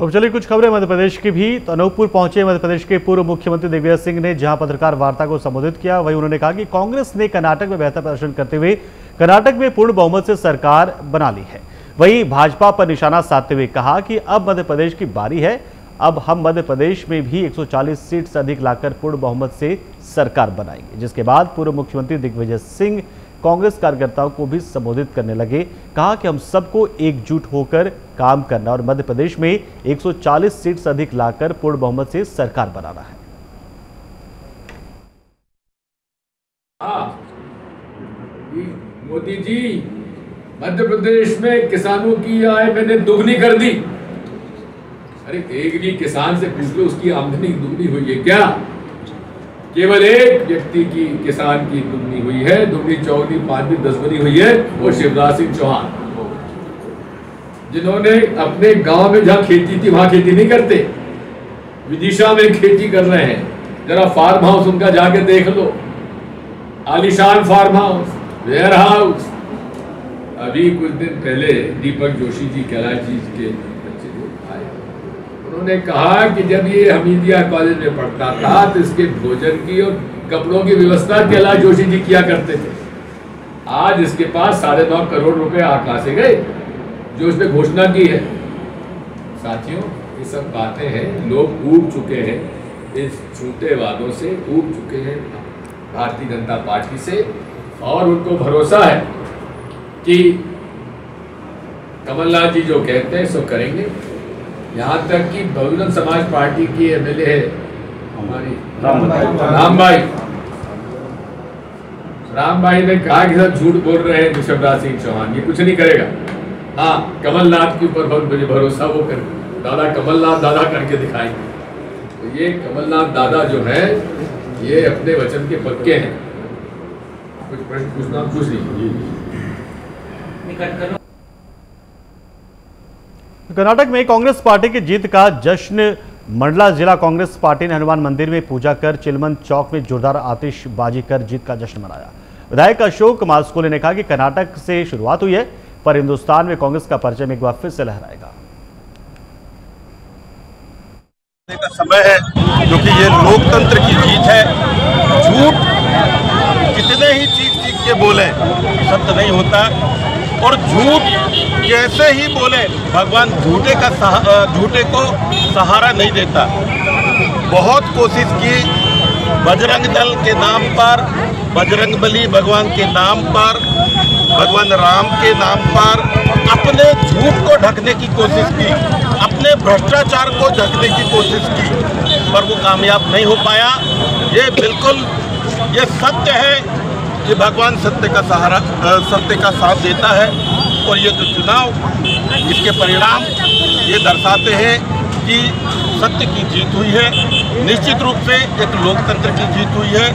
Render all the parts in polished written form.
अब चलिए कुछ खबरें मध्य प्रदेश की भी। तो अनूपपुर पहुंचे मध्य प्रदेश के पूर्व मुख्यमंत्री दिग्विजय सिंह ने जहां पत्रकार वार्ता को संबोधित किया, वहीं उन्होंने कहा कि कांग्रेस ने कर्नाटक में बेहतर प्रदर्शन करते हुए कर्नाटक में पूर्ण बहुमत से सरकार बना ली है। वहीं भाजपा पर निशाना साधते हुए कहा कि अब मध्य प्रदेश की बारी है, अब हम मध्य प्रदेश में भी 140 सीट से अधिक लाकर पूर्ण बहुमत से सरकार बनाएंगे। जिसके बाद पूर्व मुख्यमंत्री दिग्विजय सिंह कांग्रेस कार्यकर्ताओं को भी संबोधित करने लगे। कहा कि हम सबको एकजुट होकर काम करना और मध्य प्रदेश में 140 सीट से अधिक लाकर पूर्ण बहुमत से सरकार बनाना है। मोदी जी, मध्य प्रदेश में किसानों की आय मैंने दुगनी कर दी। अरे एक भी किसान से पूछ लो उसकी आमदनी दुगनी हुई है क्या? केवल एक व्यक्ति की किसान की दुगनी हुई है, दुगनी चौगनी पांचवी 10 गुनी हुई है, वो शिवराज सिंह चौहान, जिन्होंने अपने गांव में जहां खेती थी वहां खेती नहीं करते, विदिशा में खेती कर रहे हैं। जरा फार्म हाउस उनका जाके देख लो, आलीशान फार्म हाउस, वेयर हाउस। अभी कुछ दिन पहले दीपक जोशी जी कैलाश जी के बच्चे जो आए, उन्होंने कहा कि जब ये हमीदिया कॉलेज में पढ़ता था तो इसके भोजन की और कपड़ों की व्यवस्था कैलाश जोशी जी किया करते थे। आज इसके पास 9.5 करोड़ रुपए आकाश से गए जो उसने घोषणा की है। साथियों, ये सब बातें हैं, लोग ऊब चुके हैं इस झूठे वादों से, ऊब चुके हैं भारतीय जनता पार्टी से, और उनको भरोसा है कि कमलनाथ जी जो कहते हैं सो करेंगे। यहाँ तक कि बहुजन समाज पार्टी की एमएलए है हमारी राम भाई ने कहा कि सब झूठ बोल रहे हैं शिवराज सिंह चौहान, ये कुछ नहीं करेगा। हाँ, कमलनाथ के ऊपर बहुत मुझे भरोसा, वो कर दादा कमलनाथ दादा करके दिखाएंगे। तो ये कमलनाथ दादा जो है ये अपने वचन के पक्के हैं। कुछ प्रश्न पूछना पूछ लीजिए। कर्नाटक में कांग्रेस पार्टी की जीत का जश्न मंडला जिला कांग्रेस पार्टी ने हनुमान मंदिर में पूजा कर चिलमन चौक में जोरदार आतिशबाजी कर जीत का जश्न मनाया। विधायक अशोक मास्कोले ने कहा कि कर्नाटक से शुरुआत हुई है, पर हिंदुस्तान में कांग्रेस का परचम एक बार फिर से लहराएगा। का समय है, क्योंकि ये लोकतंत्र की जीत है। झूठ कितने ही चीख के बोले सत्य नहीं होता, और झूठ कैसे ही बोले भगवान झूठे को सहारा नहीं देता। बहुत कोशिश की, बजरंग दल के नाम पर, बजरंगबली भगवान के नाम पर, भगवान राम के नाम पर अपने झूठ को ढकने की कोशिश की, अपने भ्रष्टाचार को ढकने की कोशिश की, पर वो कामयाब नहीं हो पाया। ये बिल्कुल ये सत्य है कि भगवान सत्य का सहारा, सत्य का साथ देता है, और ये जो चुनाव, इसके परिणाम ये दर्शाते हैं कि सत्य की जीत हुई है। निश्चित रूप से एक लोकतंत्र की जीत हुई है।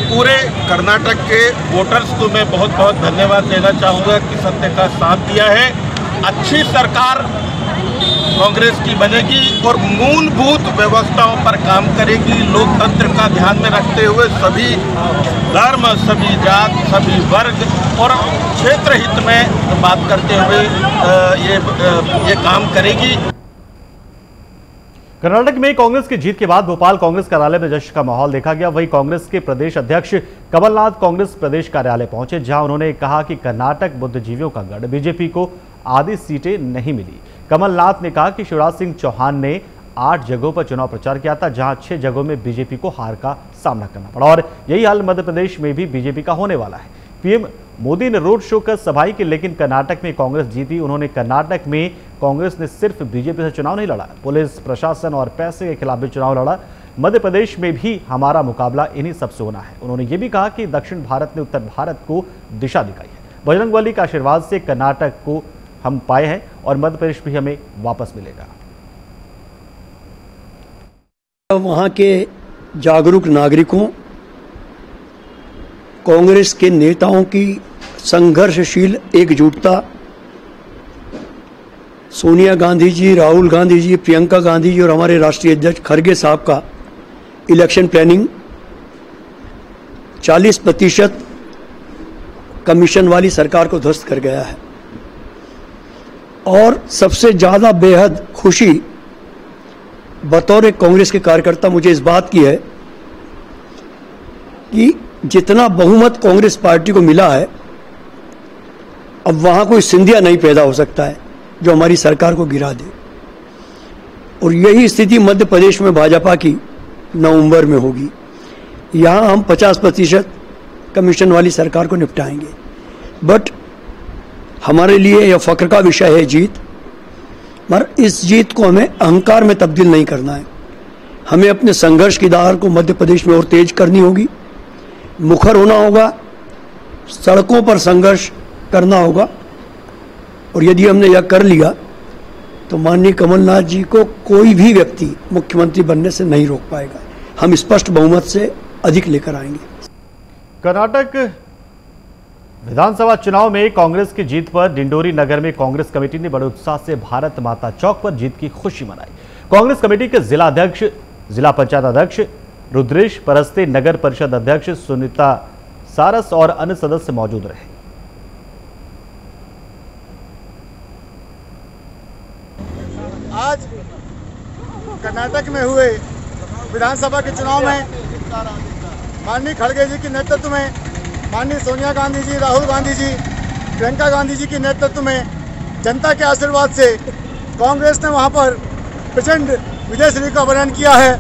पूरे कर्नाटक के वोटर्स को मैं बहुत बहुत धन्यवाद देना चाहूँगा कि सत्य का साथ दिया है। अच्छी सरकार कांग्रेस की बनेगी और मूलभूत व्यवस्थाओं पर काम करेगी। लोकतंत्र का ध्यान में रखते हुए सभी धर्म, सभी जात, सभी वर्ग और क्षेत्र हित में बात करते हुए ये काम करेगी। कर्नाटक में कांग्रेस की जीत के बाद भोपाल कांग्रेस कार्यालय में जश्न का माहौल देखा गया। वहीं कांग्रेस के प्रदेश अध्यक्ष कमलनाथ कांग्रेस प्रदेश कार्यालय पहुंचे, जहां उन्होंने कहा कि कर्नाटक बुद्धिजीवियों का गढ़, बीजेपी को आधी सीटें नहीं मिली। कमलनाथ ने कहा कि शिवराज सिंह चौहान ने 8 जगहों पर चुनाव प्रचार किया था, जहां 6 जगहों में बीजेपी को हार का सामना करना पड़ा, और यही हाल मध्य प्रदेश में भी बीजेपी का होने वाला है। पीएम मोदी ने रोड शो कर सभाएं की, लेकिन कर्नाटक में कांग्रेस जीती। उन्होंने कर्नाटक में कांग्रेस ने सिर्फ बीजेपी से चुनाव नहीं लड़ा, पुलिस प्रशासन और पैसे के खिलाफ भी चुनाव लड़ा। मध्य प्रदेश में भी हमारा मुकाबला इन्हीं सबसे होना है। उन्होंने ये भी कहा कि दक्षिण भारत ने उत्तर भारत को दिशा दिखाई है। बजरंगबली के आशीर्वाद से कर्नाटक को हम पाए हैं और मध्य प्रदेश भी हमें वापस मिलेगा। वहां के जागरूक नागरिकों, कांग्रेस के नेताओं की संघर्षशील एकजुटता, सोनिया गांधी जी, राहुल गांधी जी, प्रियंका गांधी जी और हमारे राष्ट्रीय अध्यक्ष खड़गे साहब का इलेक्शन प्लानिंग 40% कमीशन वाली सरकार को ध्वस्त कर गया है। और सबसे ज़्यादा बेहद खुशी बतौर एक कांग्रेस के कार्यकर्ता मुझे इस बात की है कि जितना बहुमत कांग्रेस पार्टी को मिला है, अब वहां कोई सिंधिया नहीं पैदा हो सकता है जो हमारी सरकार को गिरा दे। और यही स्थिति मध्य प्रदेश में भाजपा की नवंबर में होगी। यहां हम 50% कमीशन वाली सरकार को निपटाएंगे। बट हमारे लिए यह फख्र का विषय है जीत, मगर इस जीत को हमें अहंकार में तब्दील नहीं करना है। हमें अपने संघर्ष की धार को मध्य प्रदेश में और तेज करनी होगी, मुखर होना होगा, सड़कों पर संघर्ष करना होगा। और यदि हमने यह कर लिया तो माननीय कमलनाथ जी को कोई भी व्यक्ति मुख्यमंत्री बनने से नहीं रोक पाएगा। हम स्पष्ट बहुमत से अधिक लेकर आएंगे। कर्नाटक विधानसभा चुनाव में कांग्रेस की जीत पर डिंडोरी नगर में कांग्रेस कमेटी ने बड़े उत्साह से भारत माता चौक पर जीत की खुशी मनाई। कांग्रेस कमेटी के जिला अध्यक्ष, जिला पंचायत अध्यक्ष रुद्रेश परस्ते, नगर परिषद अध्यक्ष सुनीता सारस और अन्य सदस्य मौजूद रहे। आज कर्नाटक में हुए विधानसभा के चुनाव में माननीय खड़गे जी के नेतृत्व में, माननीय सोनिया गांधी जी, राहुल गांधी जी, प्रियंका गांधी जी के नेतृत्व में जनता के आशीर्वाद से कांग्रेस ने वहां पर प्रचंड विजय श्री का वर्णन किया है।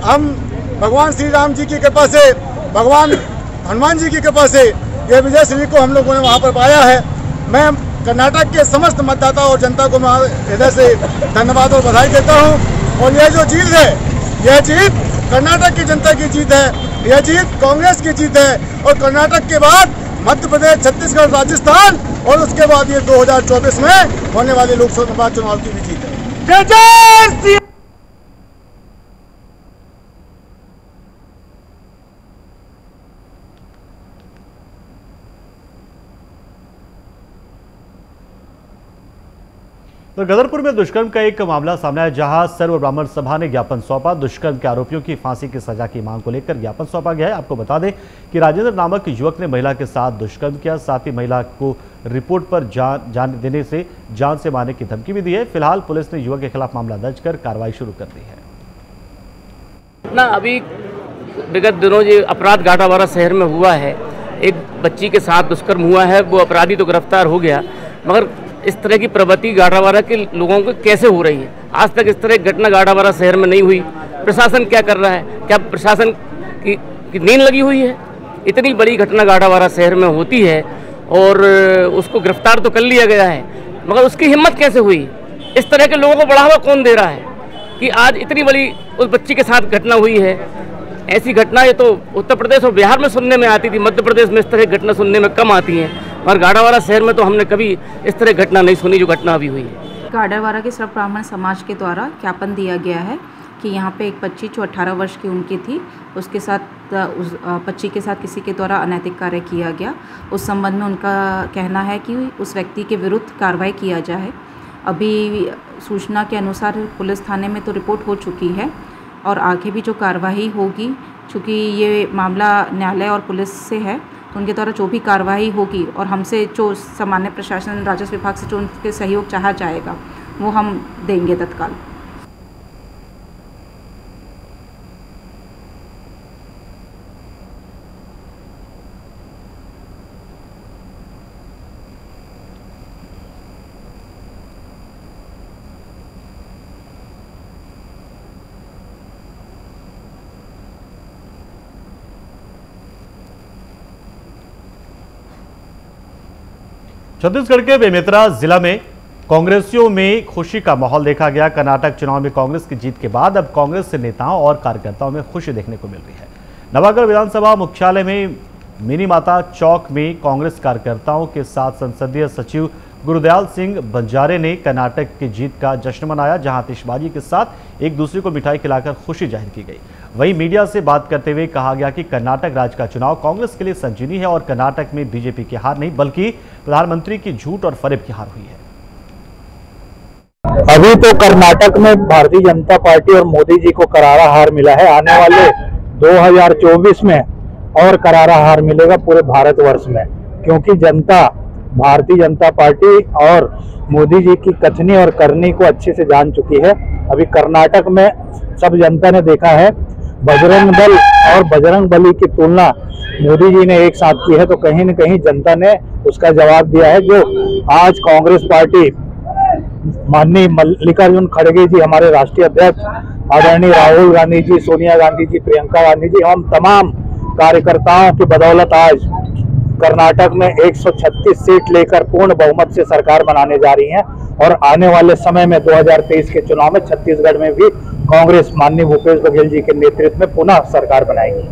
हम भगवान श्री राम जी की कृपा से, भगवान हनुमान जी की कृपा से ये विजय श्री को हम लोगों ने वहां पर पाया है। मैं कर्नाटक के समस्त मतदाता और जनता को मैं हृदय से धन्यवाद और बधाई देता हूं। और यह जो जीत है, यह जीत कर्नाटक की जनता की जीत है, यह जीत कांग्रेस की जीत है। और कर्नाटक के बाद मध्य प्रदेश, छत्तीसगढ़, राजस्थान और उसके बाद ये 2024 में होने वाले लोकसभा चुनाव की भी जीत है। जय तो गदरपुर में दुष्कर्म का एक मामला सामने आया, जहां सर्व ब्राह्मण सभा ने ज्ञापन सौंपा। दुष्कर्म के आरोपियों की फांसी की सजा की मांग को लेकर ज्ञापन सौंपा गया है। आपको बता दें कि राजेंद्र नामक युवक ने महिला के साथ दुष्कर्म किया, साथ ही महिला को रिपोर्ट पर जान देने से जान से मारने की धमकी भी दी है। फिलहाल पुलिस ने युवक के खिलाफ मामला दर्ज कर कार्रवाई शुरू कर दी है। ना अभी विगत दिनों ये अपराध गाटावारा शहर में हुआ है, एक बच्ची के साथ दुष्कर्म हुआ है। वो अपराधी तो गिरफ्तार हो गया, मगर इस तरह की प्रवृत्ति गाटावारा के लोगों को कैसे हो रही है? आज तक इस तरह की घटना गाटावारा शहर में नहीं हुई। प्रशासन क्या कर रहा है? क्या प्रशासन की नींद लगी हुई है? इतनी बड़ी घटना गाटावारा शहर में होती है और उसको गिरफ्तार तो कर लिया गया है, मगर उसकी हिम्मत कैसे हुई? इस तरह के लोगों को बढ़ावा कौन दे रहा है कि आज इतनी बड़ी उस बच्ची के साथ घटना हुई है? ऐसी घटना ये तो उत्तर प्रदेश और बिहार में सुनने में आती थी, मध्य प्रदेश में इस तरह की घटना सुनने में कम आती हैं। और गाटावारा शहर में तो हमने कभी इस तरह घटना नहीं सुनी जो घटना अभी हुई है। गाटावारा के सर्व ब्राह्मण समाज के द्वारा ज्ञापन दिया गया है कि यहाँ पे एक बच्ची जो 18 वर्ष की उनकी थी, उसके साथ उस बच्ची के साथ किसी के द्वारा अनैतिक कार्य किया गया। उस संबंध में उनका कहना है कि उस व्यक्ति के विरुद्ध कार्रवाई किया जाए। अभी सूचना के अनुसार पुलिस थाने में तो रिपोर्ट हो चुकी है और आगे भी जो कार्रवाई होगी, चूँकि ये मामला न्यायालय और पुलिस से है, तो उनके द्वारा जो भी कार्रवाई होगी और हमसे जो सामान्य प्रशासन, राजस्व विभाग से जो उनके सहयोग चाहा जाएगा वो हम देंगे तत्काल। छत्तीसगढ़ के बेमेतरा जिला में कांग्रेसियों में खुशी का माहौल देखा गया। कर्नाटक चुनाव में कांग्रेस की जीत के बाद अब कांग्रेस के नेताओं और कार्यकर्ताओं में खुशी देखने को मिल रही है। नवागढ़ विधानसभा मुख्यालय में मिनी माता चौक में कांग्रेस कार्यकर्ताओं के साथ संसदीय सचिव गुरुदयाल सिंह बंजारे ने कर्नाटक की जीत का जश्न मनाया, जहां आतिशबाजी के साथ एक दूसरे को मिठाई खिलाकर खुशी जाहिर की गई। वहीं मीडिया से बात करते हुए कहा गया कि कर्नाटक राज्य का चुनाव कांग्रेस के लिए संजीवनी है और कर्नाटक में बीजेपी की हार नहीं बल्कि प्रधानमंत्री की झूठ और फरेब की हार हुई है। अभी तो कर्नाटक में भारतीय जनता पार्टी और मोदी जी को करारा हार मिला है। आने वाले 2024 में और करारा हार मिलेगा पूरे भारतवर्ष में, क्योंकि जनता भारतीय जनता पार्टी और मोदी जी की कथनी और करनी को अच्छे से जान चुकी है। अभी कर्नाटक में सब जनता ने देखा है, बजरंग दल और बजरंग बली की तुलना मोदी जी ने एक साथ की है, तो कहीं न कहीं जनता ने उसका जवाब दिया है। जो आज कांग्रेस पार्टी माननीय मल्लिकार्जुन खड़गे जी, हमारे राष्ट्रीय अध्यक्ष आदरणीय राहुल गांधी जी, सोनिया गांधी जी, प्रियंका गांधी जी, हम तमाम कार्यकर्ताओं की बदौलत आज कर्नाटक में 136 सीट लेकर पूर्ण बहुमत से सरकार बनाने जा रही हैं और आने वाले समय में 2023 के चुनाव में छत्तीसगढ़ में भी कांग्रेस माननीय भूपेश बघेल जी के नेतृत्व में पुनः सरकार बनाएगी।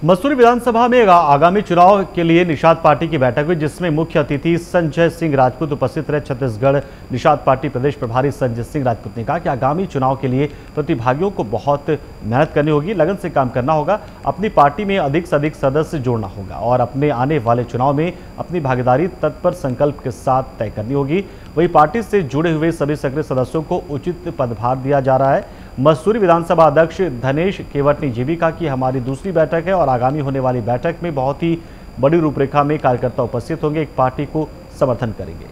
मसूरी विधानसभा में आगामी चुनाव के लिए निषाद पार्टी की बैठक हुई, जिसमें मुख्य अतिथि संजय सिंह राजपूत उपस्थित रहे। छत्तीसगढ़ निषाद पार्टी प्रदेश प्रभारी संजय सिंह राजपूत ने कहा कि आगामी चुनाव के लिए प्रतिभागियों को बहुत मेहनत करनी होगी, लगन से काम करना होगा, अपनी पार्टी में अधिक से अधिक सदस्य जोड़ना होगा और अपने आने वाले चुनाव में अपनी भागीदारी तत्पर संकल्प के साथ तय करनी होगी। वहीं पार्टी से जुड़े हुए सभी सक्रिय सदस्यों को उचित पदभार दिया जा रहा है। मसूरी विधानसभा अध्यक्ष धनेश केवट ने ये भी कहा कि हमारी दूसरी बैठक है और आगामी होने वाली बैठक में बहुत ही बड़ी रूपरेखा में कार्यकर्ता उपस्थित होंगे, एक पार्टी को समर्थन करेंगे।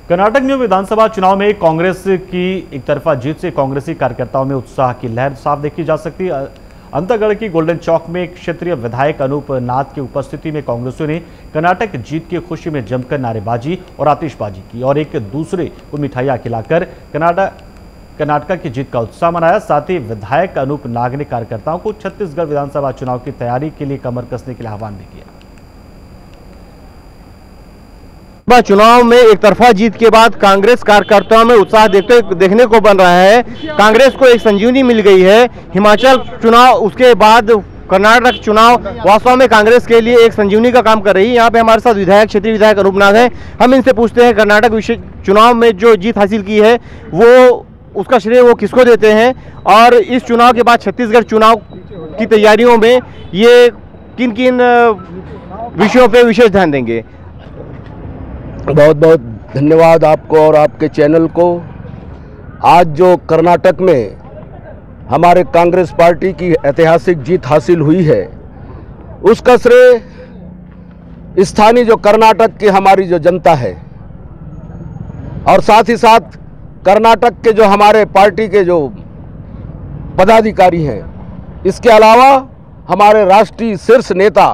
कर्नाटक में विधानसभा चुनाव में कांग्रेस की एक तरफा जीत से कांग्रेसी कार्यकर्ताओं में उत्साह की लहर साफ देखी जा सकती है। अंतागढ़ की गोल्डन चौक में क्षेत्रीय विधायक अनूप नाथ की उपस्थिति में कांग्रेसियों ने कर्नाटक जीत की खुशी में जमकर नारेबाजी और आतिशबाजी की और एक दूसरे को मिठाइयां खिलाकर कर्नाटक की जीत का उत्साह मनाया। साथ ही विधायक अनूप नाग ने कार्यकर्ताओं को छत्तीसगढ़ विधानसभा चुनाव की तैयारी के लिए कमर कसने के लिए आह्वान भी किया। चुनाव में एक तरफा जीत के बाद कांग्रेस कार्यकर्ताओं में उत्साह देखने को बन रहा है। कांग्रेस को एक संजीवनी मिल गई है। हिमाचल चुनाव, उसके बाद कर्नाटक चुनाव वास्तव में कांग्रेस के लिए एक संजीवनी का काम कर रही है। यहाँ पे हमारे साथ विधायक, क्षेत्रीय विधायक अनूप नाग हैं। हम इनसे पूछते हैं कर्नाटक चुनाव में जो जीत हासिल की है वो उसका श्रेय वो किसको देते हैं और इस चुनाव के बाद छत्तीसगढ़ चुनाव की तैयारियों में ये किन किन विषयों पे विशेष ध्यान देंगे। बहुत बहुत धन्यवाद आपको और आपके चैनल को। आज जो कर्नाटक में हमारे कांग्रेस पार्टी की ऐतिहासिक जीत हासिल हुई है उसका श्रेय स्थानीय जो कर्नाटक की हमारी जो जनता है और साथ ही साथ कर्नाटक के जो हमारे पार्टी के जो पदाधिकारी हैं, इसके अलावा हमारे राष्ट्रीय शीर्ष नेता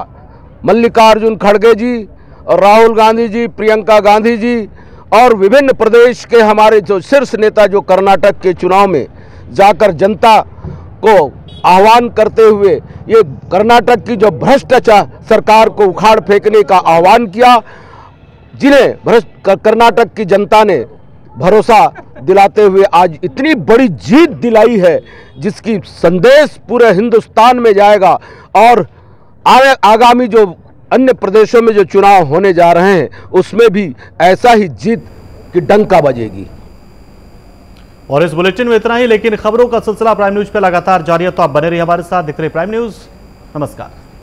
मल्लिकार्जुन खड़गे जी और राहुल गांधी जी, प्रियंका गांधी जी और विभिन्न प्रदेश के हमारे जो शीर्ष नेता जो कर्नाटक के चुनाव में जाकर जनता को आह्वान करते हुए ये कर्नाटक की जो भ्रष्टाचार सरकार को उखाड़ फेंकने का आह्वान किया, जिन्हें कर्नाटक की जनता ने भरोसा दिलाते हुए आज इतनी बड़ी जीत दिलाई है, जिसकी संदेश पूरे हिंदुस्तान में जाएगा और आगामी जो अन्य प्रदेशों में जो चुनाव होने जा रहे हैं उसमें भी ऐसा ही जीत की डंका बजेगी। और इस बुलेटिन में इतना ही, लेकिन खबरों का सिलसिला प्राइम न्यूज पे लगातार जारी है, तो आप बने रहिए हमारे साथ। दिख रहे प्राइम न्यूज। नमस्कार।